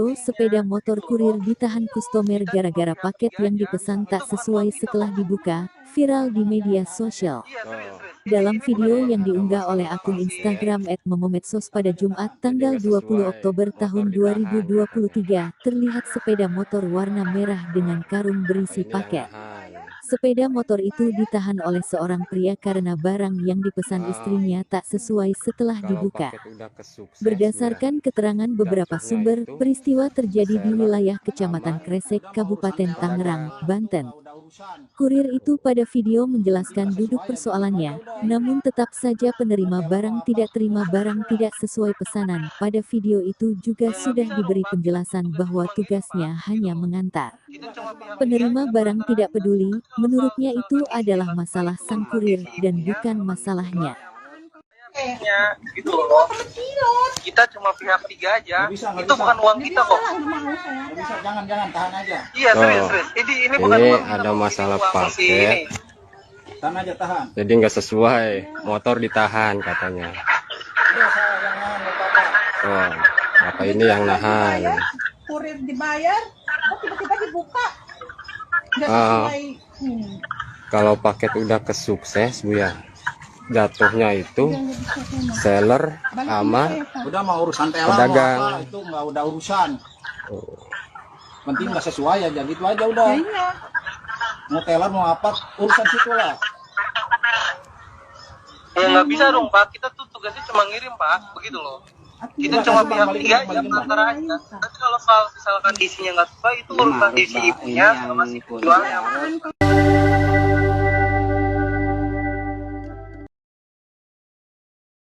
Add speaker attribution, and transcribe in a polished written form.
Speaker 1: Video sepeda motor kurir ditahan kustomer gara-gara paket yang dipesan tak sesuai setelah dibuka, viral di media sosial. Dalam video yang diunggah oleh akun Instagram @momomedsos pada Jumat tanggal 20 Oktober tahun 2023, terlihat sepeda motor warna merah dengan karung berisi paket. Sepeda motor itu ditahan oleh seorang pria karena barang yang dipesan istrinya tak sesuai setelah dibuka. Berdasarkan keterangan beberapa sumber, peristiwa terjadi di wilayah Kecamatan Kresek, Kabupaten Tangerang, Banten. Kurir itu pada video menjelaskan duduk persoalannya, namun tetap saja penerima barang tidak terima barang tidak sesuai pesanan. Pada video itu juga sudah diberi penjelasan bahwa tugasnya hanya mengantar. Penerima barang tidak peduli, menurutnya itu adalah masalah sang kurir dan bukan masalahnya.
Speaker 2: Gitu loh. Kita cuma pihak tiga aja. Itu bukan uang kita kok.
Speaker 3: Bisa, jangan tahan aja.
Speaker 2: Iya, serius. Ini bukan uang kita.
Speaker 4: Ada masalah paket.
Speaker 3: Tahan aja, tahan.
Speaker 4: Jadi nggak sesuai, motor ditahan katanya.
Speaker 3: Udah, saya yang nahan, Bapak.
Speaker 4: Oh, apa ini yang nahan?
Speaker 5: Kurir dibayar, kok tiba-tiba dibuka. Nggak
Speaker 4: Ah.
Speaker 5: sesuai.
Speaker 4: Kalau paket udah kesukses, Bu ya, jatuhnya itu seller sama
Speaker 3: Udah mau urusan teller
Speaker 4: pedagang.
Speaker 3: mau apa, itu nggak udah urusan. Penting nggak sesuai aja, gitu aja udah.
Speaker 5: Iya.
Speaker 3: Mau teller mau apa, urusan situ lah.
Speaker 2: Ya nggak bisa dong, Pak. Kita tuh tugasnya cuma ngirim, Pak. Begitu loh. Kita cuma pihak tiga aja, antara aja. Nanti kalau misalkan isinya nggak sesuai, itu urusan isi ibunya sama si penjualnya.